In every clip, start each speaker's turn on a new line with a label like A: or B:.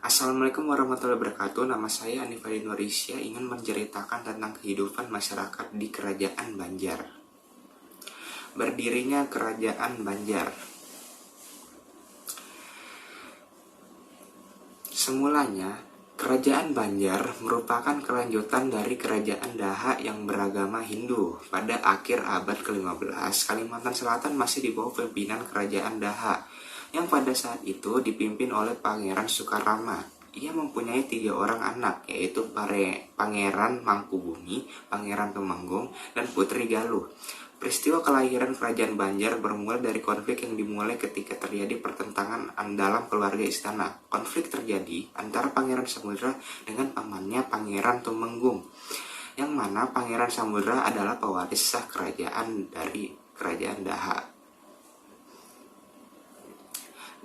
A: Assalamualaikum warahmatullahi wabarakatuh. Nama saya Anifali Nurisya, ingin menceritakan tentang kehidupan masyarakat di Kerajaan Banjar. Berdirinya Kerajaan Banjar. Semulanya, Kerajaan Banjar merupakan kelanjutan dari Kerajaan Daha yang beragama Hindu. Pada akhir abad ke-15, Kalimantan Selatan masih di bawah pimpinan Kerajaan Daha, yang pada saat itu dipimpin oleh Pangeran Soekarama. Ia mempunyai 3 orang anak, yaitu Pangeran Mangkubumi, Pangeran Tumenggung, dan Putri Galuh. Peristiwa kelahiran Kerajaan Banjar bermula dari konflik yang dimulai ketika terjadi pertentangan dalam keluarga istana. Konflik terjadi antara Pangeran Samudra dengan pamannya Pangeran Tumenggung, yang mana Pangeran Samudra adalah pewaris sah kerajaan dari Kerajaan Daha.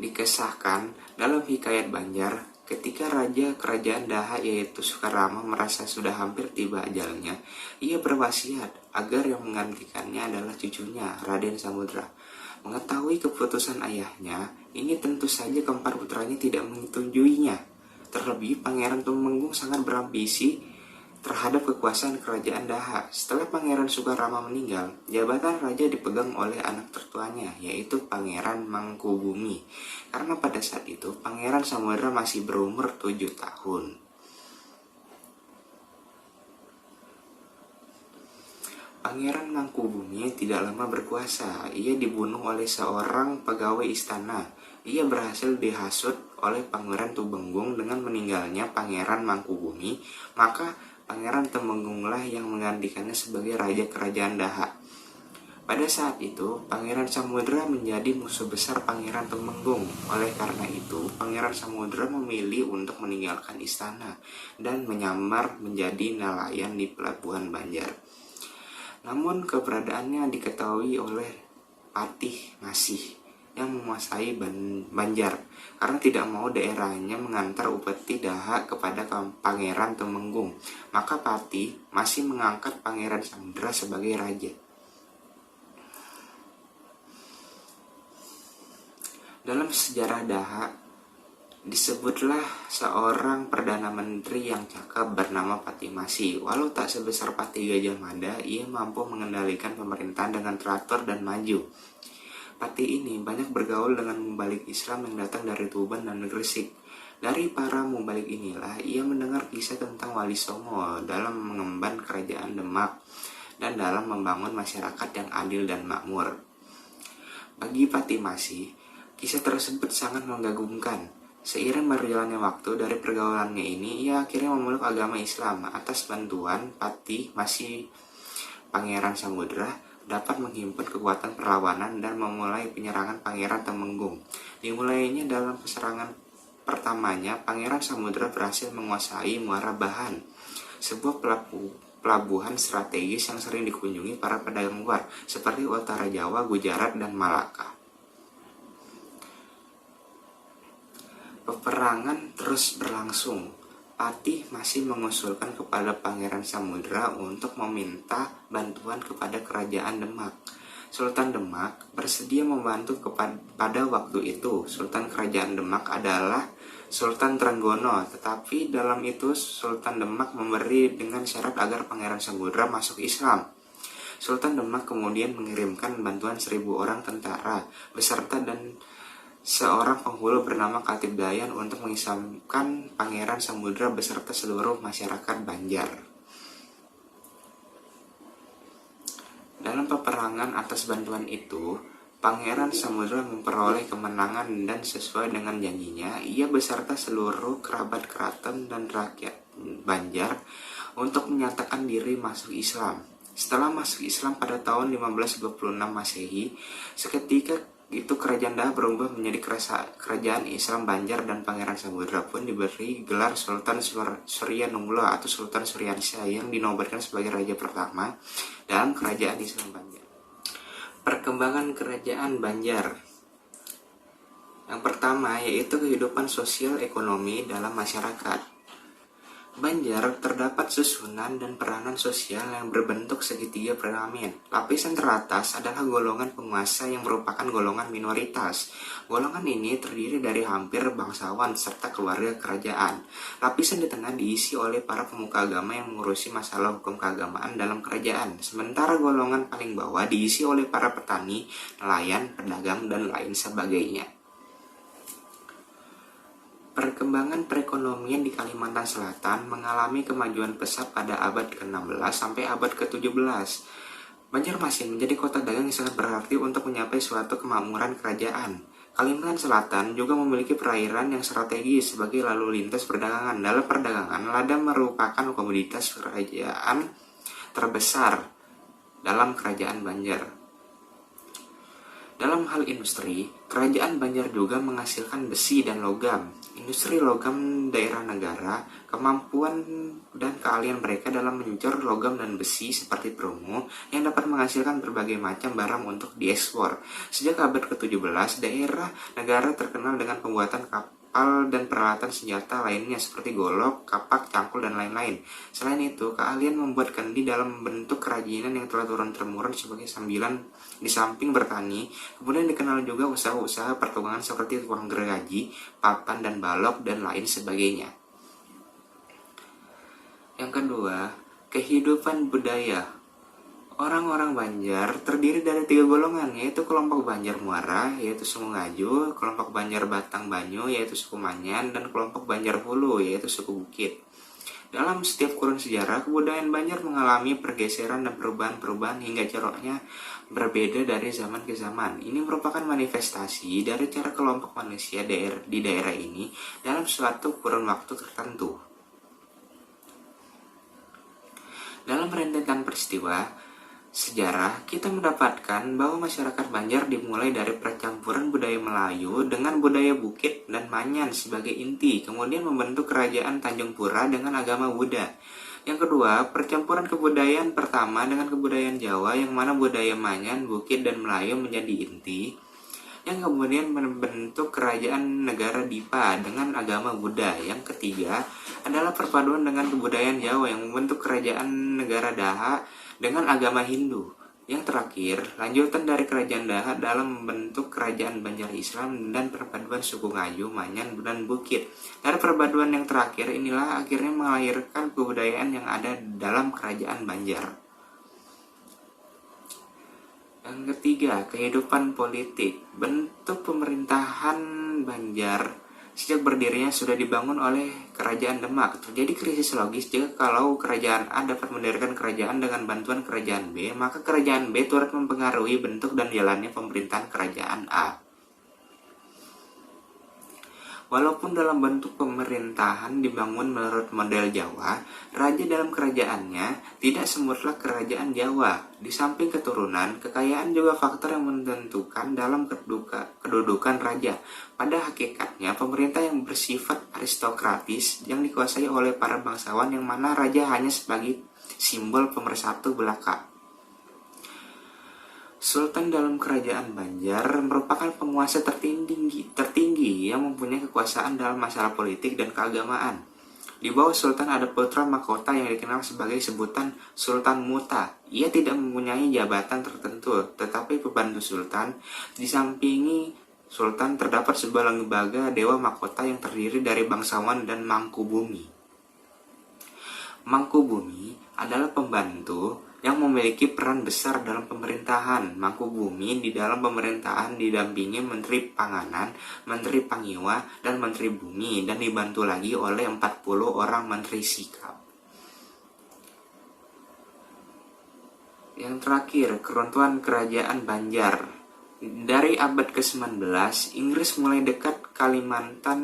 A: Dikisahkan dalam Hikayat Banjar, ketika Raja Kerajaan Daha yaitu Soekarama merasa sudah hampir tiba ajalnya, ia berwasiat agar yang menggantikannya adalah cucunya, Raden Samudra. Mengetahui keputusan ayahnya, ini tentu saja keempat putranya tidak menyetujuinya. Terlebih Pangeran Tumenggung sangat berambisi terhadap kekuasaan Kerajaan Daha. Setelah Pangeran Soekarama meninggal, jabatan raja dipegang oleh anak tertuanya, yaitu Pangeran Mangkubumi. Karena pada saat itu Pangeran Samudra masih berumur 7 tahun. Pangeran Mangkubumi tidak lama berkuasa. Ia dibunuh oleh seorang pegawai istana. Ia berhasil dihasut oleh Pangeran Tumenggung. Dengan meninggalnya Pangeran Mangkubumi, maka Pangeran Tumenggunglah yang menggantikannya sebagai Raja Kerajaan Daha. Pada saat itu, Pangeran Samudra menjadi musuh besar Pangeran Tumenggung. Oleh karena itu, Pangeran Samudra memilih untuk meninggalkan istana dan menyamar menjadi nelayan di Pelabuhan Banjar. Namun keberadaannya diketahui oleh Patih Masih yang menguasai Banjar karena tidak mau daerahnya mengantar upeti Daha kepada Pangeran Tumenggung. Maka Patih Masih mengangkat Pangeran Samudra sebagai raja. Dalam sejarah Daha disebutlah seorang Perdana Menteri yang cakap bernama Patih Masih. Walau tak sebesar Patih Gajah Mada, ia mampu mengendalikan pemerintahan dengan teratur dan maju. Patih ini banyak bergaul dengan mubalik Islam yang datang dari Tuban dan Gresik. Dari para mubalik inilah ia mendengar kisah tentang Wali Songo dalam mengemban kerajaan Demak dan dalam membangun masyarakat yang adil dan makmur. Bagi Patih Masih, kisah tersebut sangat mengagumkan. Seiring berjalannya waktu, dari pergaulannya ini, ia akhirnya memeluk agama Islam. Atas bantuan Patih Masih, Pangeran Samudra dapat menghimpun kekuatan perlawanan dan memulai penyerangan Pangeran Tumenggung. Dimulainya dalam serangan pertamanya, Pangeran Samudra berhasil menguasai Muara Bahan, sebuah pelabuhan strategis yang sering dikunjungi para pedagang luar, seperti utara Jawa, Gujarat, dan Malaka. Peperangan terus berlangsung. Patih Masih mengusulkan kepada Pangeran Samudra untuk meminta bantuan kepada Kerajaan Demak. Sultan Demak bersedia membantu. Pada waktu itu Sultan Kerajaan Demak adalah Sultan Trenggono, tetapi dalam itu Sultan Demak memberi dengan syarat agar Pangeran Samudra masuk Islam. Sultan Demak kemudian mengirimkan bantuan 1.000 orang tentara beserta dan seorang penghulu bernama Khatib Dayan untuk mengislamkan Pangeran Samudra beserta seluruh masyarakat Banjar. Dalam peperangan atas bantuan itu, Pangeran Samudra memperoleh kemenangan dan sesuai dengan janjinya, ia beserta seluruh kerabat keraton dan rakyat Banjar untuk menyatakan diri masuk Islam. Setelah masuk Islam pada tahun 1526 Masehi, seketika itu Kerajaan Daha berubah menjadi Kerajaan Islam Banjar dan Pangeran Samudra pun diberi gelar Sultan Suryanunglo atau Sultan Suryansyah yang dinobatkan sebagai raja pertama dalam Kerajaan Islam Banjar. Perkembangan Kerajaan Banjar. Yang pertama yaitu kehidupan sosial ekonomi dalam masyarakat. Banjar terdapat susunan dan peranan sosial yang berbentuk segitiga piramid. Lapisan teratas adalah golongan penguasa yang merupakan golongan minoritas. Golongan ini terdiri dari hampir bangsawan serta keluarga kerajaan. Lapisan di tengah diisi oleh para pemuka agama yang mengurusi masalah hukum keagamaan dalam kerajaan. Sementara golongan paling bawah diisi oleh para petani, nelayan, pedagang, dan lain sebagainya. Perkembangan perekonomian di Kalimantan Selatan mengalami kemajuan pesat pada abad ke-16 sampai abad ke-17. Banjarmasin menjadi kota dagang yang sangat berarti untuk mencapai suatu kemakmuran kerajaan. Kalimantan Selatan juga memiliki perairan yang strategis sebagai lalu lintas perdagangan. Dalam perdagangan, lada merupakan komoditas kerajaan terbesar dalam kerajaan Banjar. Dalam hal industri, kerajaan Banjar juga menghasilkan besi dan logam. Industri logam daerah negara, kemampuan dan keahlian mereka dalam mencor logam dan besi seperti perunggu yang dapat menghasilkan berbagai macam barang untuk diekspor. Sejak abad ke-17, daerah negara terkenal dengan pembuatan kapal dan peralatan senjata lainnya seperti golok, kapak, cangkul, dan lain-lain. Selain itu, keahlian membuat kendi dalam bentuk kerajinan yang telah turun-temurun sebagai sambilan di samping bertani, kemudian dikenal juga usaha-usaha pertukangan seperti tukang gergaji, papan, dan balok, dan lain sebagainya. Yang kedua, kehidupan budaya. Orang-orang Banjar terdiri dari 3 golongan, yaitu kelompok Banjar Muara, yaitu suku Ngaju, kelompok Banjar Batang Banyu, yaitu suku Manyan, dan kelompok Banjar Hulu, yaitu suku Bukit. Dalam setiap kurun sejarah, kebudayaan Banjar mengalami pergeseran dan perubahan-perubahan hingga coraknya berbeda dari zaman ke zaman. Ini merupakan manifestasi dari cara kelompok manusia di daerah ini dalam suatu kurun waktu tertentu. Dalam rentetan peristiwa sejarah, kita mendapatkan bahwa masyarakat Banjar dimulai dari percampuran budaya Melayu dengan budaya Bukit dan Manyan sebagai inti, kemudian membentuk kerajaan Tanjung Pura dengan agama Buddha. Yang kedua, percampuran kebudayaan pertama dengan kebudayaan Jawa yang mana budaya Manyan, Bukit, dan Melayu menjadi inti, yang kemudian membentuk kerajaan negara Dipa dengan agama Buddha. Yang ketiga adalah perpaduan dengan kebudayaan Jawa yang membentuk kerajaan negara Daha dengan agama Hindu. Yang terakhir, lanjutan dari kerajaan Daha dalam membentuk kerajaan Banjar Islam dan perpaduan suku Ngaju, Manyan, dan Bukit. Dari perpaduan yang terakhir inilah akhirnya melahirkan kebudayaan yang ada dalam kerajaan Banjar. Yang ketiga, kehidupan politik. Bentuk pemerintahan Banjar sejak berdirinya sudah dibangun oleh kerajaan Demak. Terjadi krisis logis jika kalau kerajaan A dapat mendirikan kerajaan dengan bantuan kerajaan B, maka kerajaan B turut mempengaruhi bentuk dan jalannya pemerintahan kerajaan A. Walaupun dalam bentuk pemerintahan dibangun menurut model Jawa, raja dalam kerajaannya tidak semutlak kerajaan Jawa. Di samping keturunan, kekayaan juga faktor yang menentukan dalam kedudukan raja. Pada hakikatnya, pemerintah yang bersifat aristokratis yang dikuasai oleh para bangsawan yang mana raja hanya sebagai simbol pemersatu belaka. Sultan dalam kerajaan Banjar merupakan penguasa tertinggi yang mempunyai kekuasaan dalam masalah politik dan keagamaan. Di bawah Sultan ada putra mahkota yang dikenal sebagai sebutan Sultan Muta. Ia tidak mempunyai jabatan tertentu, tetapi pembantu Sultan. Di sampingi Sultan terdapat sebuah lembaga dewa mahkota yang terdiri dari bangsawan dan Mangkubumi. Mangkubumi adalah pembantu yang memiliki peran besar dalam pemerintahan. Mangkubumi di dalam pemerintahan didampingi Menteri Panganan, Menteri Pangiwa, dan Menteri Bumi, dan dibantu lagi oleh 40 orang Menteri Sikap. Yang terakhir, keruntuhan kerajaan Banjar. Dari abad ke-19, Inggris mulai dekat Kalimantan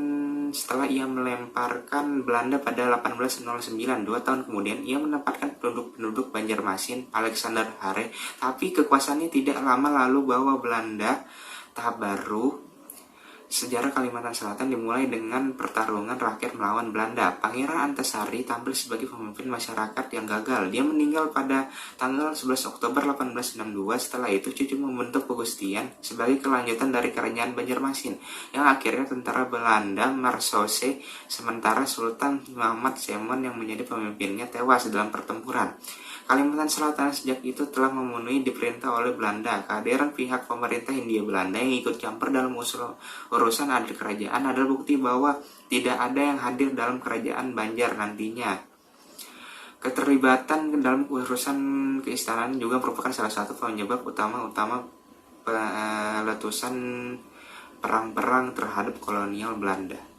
A: setelah ia melemparkan Belanda pada 1809. 2 tahun kemudian, ia menempatkan penduduk Banjarmasin, Alexander Hare, tapi kekuasaannya tidak lama lalu bahwa Belanda Tabaru Sejarah Kalimantan Selatan dimulai dengan pertarungan rakyat melawan Belanda. Pangeran Antasari tampil sebagai pemimpin masyarakat yang gagal. Dia meninggal pada tanggal 11 Oktober 1862. Setelah itu cucu membentuk Pegustian sebagai kelanjutan dari kerajaan Banjarmasin, yang akhirnya tentara Belanda mersose, sementara Sultan Muhammad Semon yang menjadi pemimpinnya tewas dalam pertempuran. Kalimantan Selatan sejak itu telah memenuhi diperintah oleh Belanda. Kehadiran pihak pemerintah Hindia Belanda yang ikut campur dalam urusan adat kerajaan adalah bukti bahwa tidak ada yang hadir dalam kerajaan Banjar nantinya. Keterlibatan dalam urusan keistanaan juga merupakan salah satu penyebab utama peletusan perang-perang terhadap kolonial Belanda.